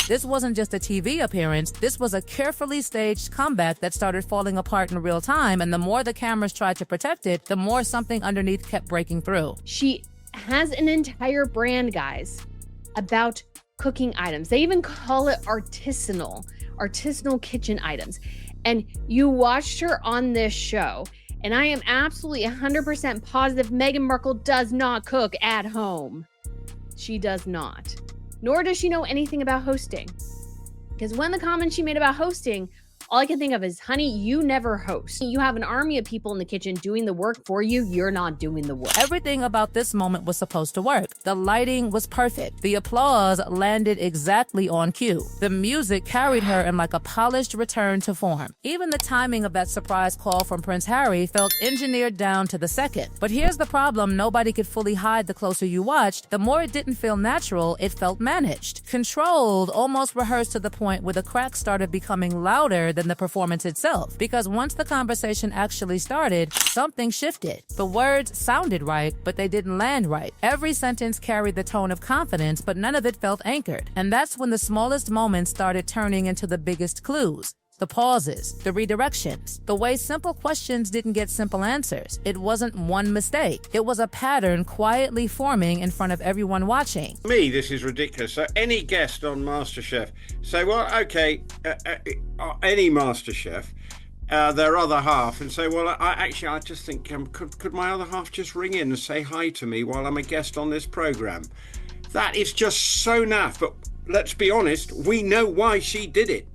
This wasn't just a TV appearance, this was a carefully staged comeback that started falling apart in real time, and the more the cameras tried to protect it, the more something underneath kept breaking through. She has an entire brand, guys, about cooking items. They even call it artisanal kitchen items. And you watched her on this show, and I am absolutely 100% positive Meghan Markle does not cook at home. She does not. Nor does she know anything about hosting. Because when the comment she made about hosting, all I can think of is, honey, you never host. You have an army of people in the kitchen doing the work for you. You're not doing the work. Everything about this moment was supposed to work. The lighting was perfect. The applause landed exactly on cue. The music carried her in like a polished return to form. Even the timing of that surprise call from Prince Harry felt engineered down to the second. But here's the problem nobody could fully hide the closer you watched. The more it didn't feel natural, it felt managed. Controlled, almost rehearsed to the point where the cracks started becoming louder than the performance itself, because once the conversation actually started, something shifted. The words sounded right, but they didn't land right. Every sentence carried the tone of confidence, but none of it felt anchored. And that's when the smallest moments started turning into the biggest clues. The pauses, the redirections, the way simple questions didn't get simple answers. It wasn't one mistake. It was a pattern quietly forming in front of everyone watching. Me, this is ridiculous. So any guest on MasterChef say, well, okay, any MasterChef, their other half, and say, well, I just think, could my other half just ring in and say hi to me while I'm a guest on this program? That is just so naff. But let's be honest, we know why she did it.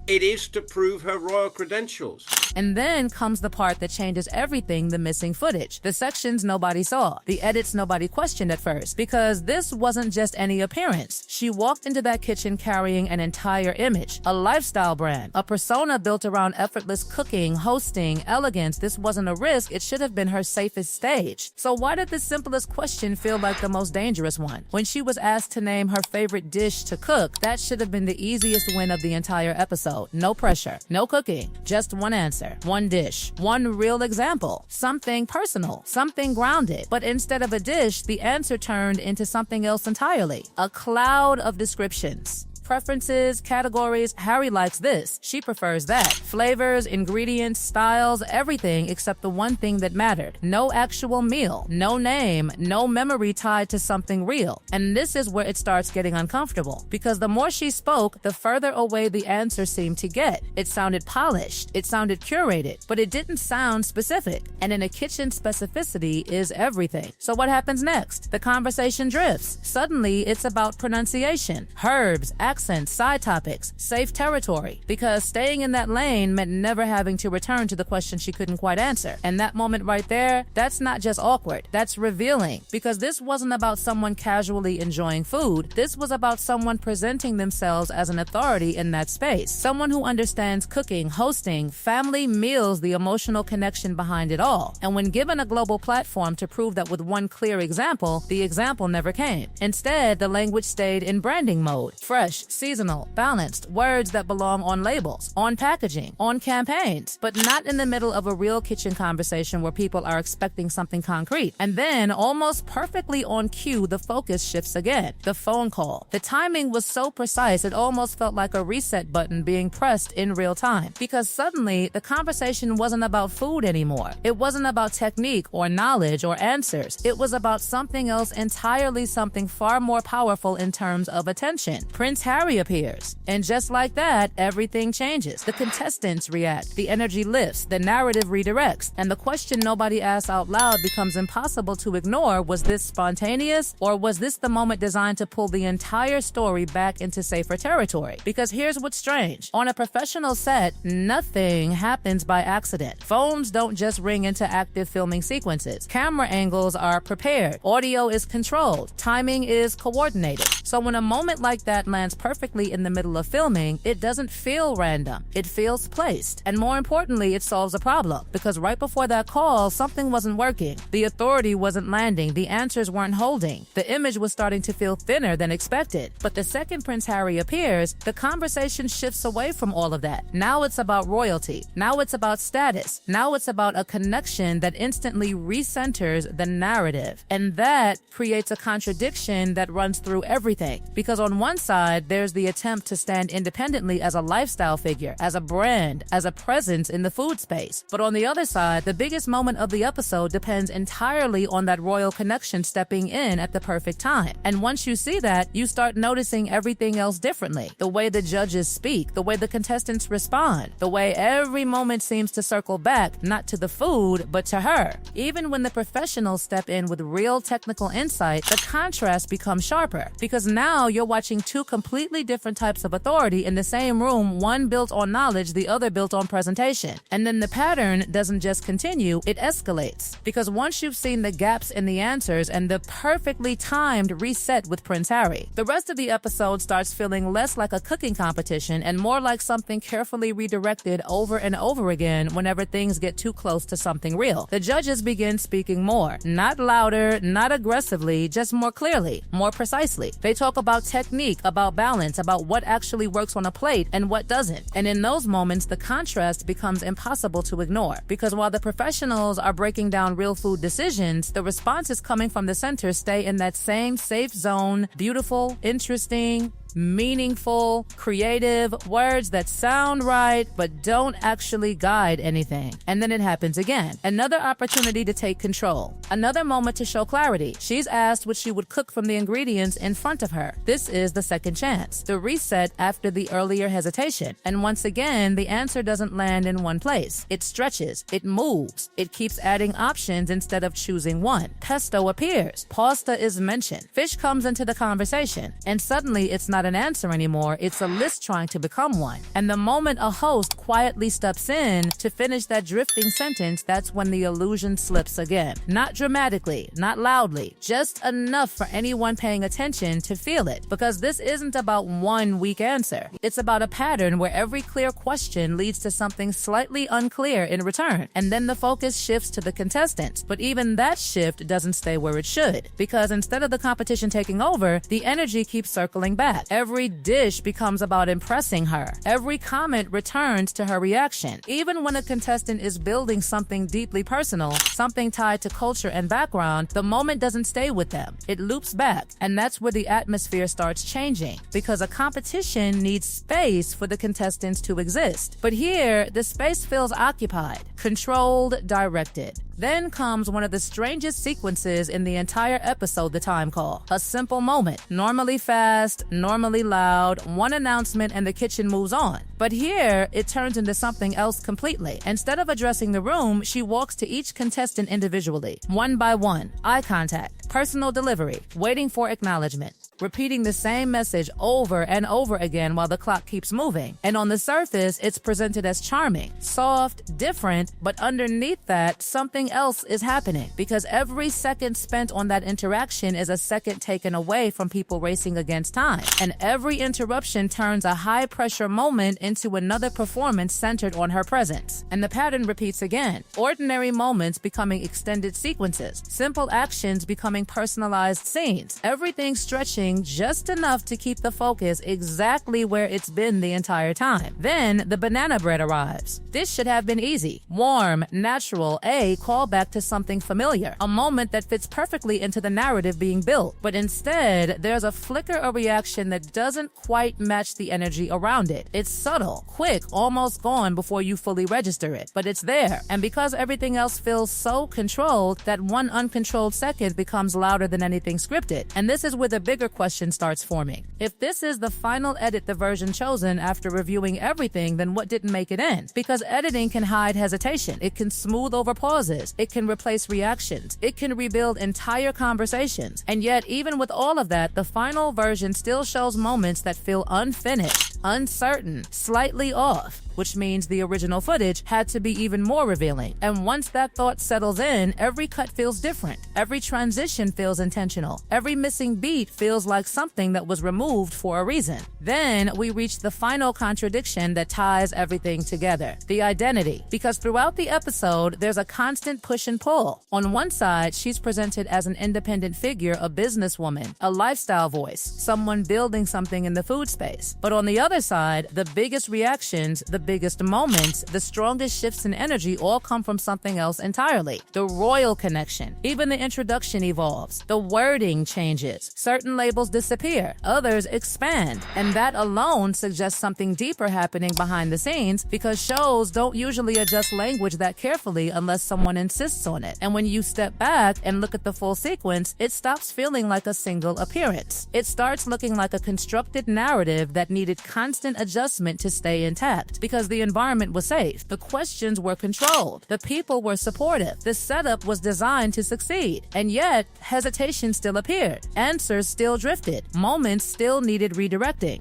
It is to prove her royal credentials. And then comes the part that changes everything, the missing footage. The sections nobody saw. The edits nobody questioned at first. Because this wasn't just any appearance. She walked into that kitchen carrying an entire image. A lifestyle brand. A persona built around effortless cooking, hosting, elegance. This wasn't a risk. It should have been her safest stage. So why did the simplest question feel like the most dangerous one? When she was asked to name her favorite dish to cook, that should have been the easiest win of the entire episode. No pressure, no cooking, just one answer, one dish, one real example, something personal, something grounded. But instead of a dish, the answer turned into something else entirely. A cloud of descriptions. Preferences, categories, Harry likes this, she prefers that. Flavors, ingredients, styles, everything except the one thing that mattered. No actual meal, no name, no memory tied to something real. And this is where it starts getting uncomfortable, because the more she spoke, the further away the answer seemed to get. It sounded polished, it sounded curated, but it didn't sound specific. And in a kitchen, specificity is everything. So what happens next? The conversation drifts. Suddenly, it's about pronunciation, herbs, accents, side topics, safe territory, because staying in that lane meant never having to return to the question she couldn't quite answer. And that moment right there, that's not just awkward, that's revealing, because this wasn't about someone casually enjoying food. This was about someone presenting themselves as an authority in that space, someone who understands cooking, hosting, family, meals, the emotional connection behind it all. And when given a global platform to prove that with one clear example, the example never came. Instead, the language stayed in branding mode, fresh, seasonal, balanced, words that belong on labels, on packaging, on campaigns, but not in the middle of a real kitchen conversation where people are expecting something concrete. And then, almost perfectly on cue, the focus shifts again. The phone call. The timing was so precise, it almost felt like a reset button being pressed in real time. Because suddenly, the conversation wasn't about food anymore. It wasn't about technique or knowledge or answers. It was about something else entirely, something far more powerful in terms of attention. Prince Harry appears. And just like that, everything changes. The contestants react, the energy lifts, the narrative redirects, and the question nobody asks out loud becomes impossible to ignore. Was this spontaneous, or was this the moment designed to pull the entire story back into safer territory? Because here's what's strange. On a professional set, nothing happens by accident. Phones don't just ring into active filming sequences. Camera angles are prepared. Audio is controlled. Timing is coordinated. So when a moment like that lands perfectly in the middle of filming, it doesn't feel random. It feels placed. And more importantly, it solves a problem. Because right before that call, something wasn't working. The authority wasn't landing. The answers weren't holding. The image was starting to feel thinner than expected. But the second Prince Harry appears, the conversation shifts away from all of that. Now it's about royalty. Now it's about status. Now it's about a connection that instantly recenters the narrative. And that creates a contradiction that runs through everything. Because on one side, there's the attempt to stand independently as a lifestyle figure, as a brand, as a presence in the food space. But on the other side, the biggest moment of the episode depends entirely on that royal connection stepping in at the perfect time. And once you see that, you start noticing everything else differently. The way the judges speak, the way the contestants respond, the way every moment seems to circle back, not to the food, but to her. Even when the professionals step in with real technical insight, the contrast becomes sharper, because now you're watching two completely different types of authority in the same room, one built on knowledge, the other built on presentation. And then the pattern doesn't just continue, it escalates. Because once you've seen the gaps in the answers and the perfectly timed reset with Prince Harry, the rest of the episode starts feeling less like a cooking competition and more like something carefully redirected over and over again whenever things get too close to something real. The judges begin speaking more, not louder, not aggressively, just more clearly, more precisely. They talk about technique, about balance, about what actually works on a plate and what doesn't. And in those moments, the contrast becomes impossible to ignore, because while the professionals are breaking down real food decisions, the responses coming from the center stay in that same safe zone, beautiful, interesting, meaningful, creative, words that sound right but don't actually guide anything. And then it happens again. Another opportunity to take control. Another moment to show clarity. She's asked what she would cook from the ingredients in front of her. This is the second chance. The reset after the earlier hesitation. And once again, the answer doesn't land in one place. It stretches. It moves. It keeps adding options instead of choosing one. Pesto appears. Pasta is mentioned. Fish comes into the conversation. And suddenly it's not an answer anymore, it's a list trying to become one. And the moment a host quietly steps in to finish that drifting sentence, that's when the illusion slips again. Not dramatically, not loudly, just enough for anyone paying attention to feel it. Because this isn't about one weak answer. It's about a pattern where every clear question leads to something slightly unclear in return. And then the focus shifts to the contestants. But even that shift doesn't stay where it should. Because instead of the competition taking over, the energy keeps circling back. Every dish becomes about impressing her. Every comment returns to her reaction. Even when a contestant is building something deeply personal, something tied to culture and background, the moment doesn't stay with them. It loops back. And that's where the atmosphere starts changing. Because a competition needs space for the contestants to exist. But here, the space feels occupied, controlled, directed. Then comes one of the strangest sequences in the entire episode, the time call. A simple moment, normally fast, normally loud, one announcement and the kitchen moves on. But here, it turns into something else completely. Instead of addressing the room, she walks to each contestant individually, one by one, eye contact, personal delivery, waiting for acknowledgement, repeating the same message over and over again while the clock keeps moving. And on the surface, it's presented as charming, soft, different, but underneath that, something else is happening, because every second spent on that interaction is a second taken away from people racing against time. And every interruption turns a high-pressure moment into another performance centered on her presence. And the pattern repeats again. Ordinary moments becoming extended sequences, simple actions becoming personalized scenes, everything stretching just enough to keep the focus exactly where it's been the entire time. Then the banana bread arrives. This should have been easy, warm, natural, a callback to something familiar, a moment that fits perfectly into the narrative being built. But instead, there's a flicker of reaction that doesn't quite match the energy around it. It's subtle, quick, almost gone before you fully register it, but it's there. And because everything else feels so controlled, that one uncontrolled second becomes louder than anything scripted. And this is where the bigger question starts forming. If this is the final edit, the version chosen after reviewing everything, then what didn't make it in? Because editing can hide hesitation. It can smooth over pauses. It can replace reactions. It can rebuild entire conversations. And yet, even with all of that, the final version still shows moments that feel unfinished, uncertain, slightly off, which means the original footage had to be even more revealing. And once that thought settles in, every cut feels different. Every transition feels intentional. Every missing beat feels like something that was removed for a reason. Then we reach the final contradiction that ties everything together, the identity. Because throughout the episode, there's a constant push and pull. On one side, she's presented as an independent figure, a businesswoman, a lifestyle voice, someone building something in the food space. But on the other side, the biggest reactions, the biggest moments, the strongest shifts in energy all come from something else entirely. The royal connection. Even the introduction evolves. The wording changes. Certain labels disappear. Others expand. And that alone suggests something deeper happening behind the scenes, because shows don't usually adjust language that carefully unless someone insists on it. And when you step back and look at the full sequence, it stops feeling like a single appearance. It starts looking like a constructed narrative that needed constant adjustment to stay intact, because the environment was safe, the questions were controlled, the people were supportive, the setup was designed to succeed. And yet, hesitation still appeared, answers still drifted, moments still needed redirecting.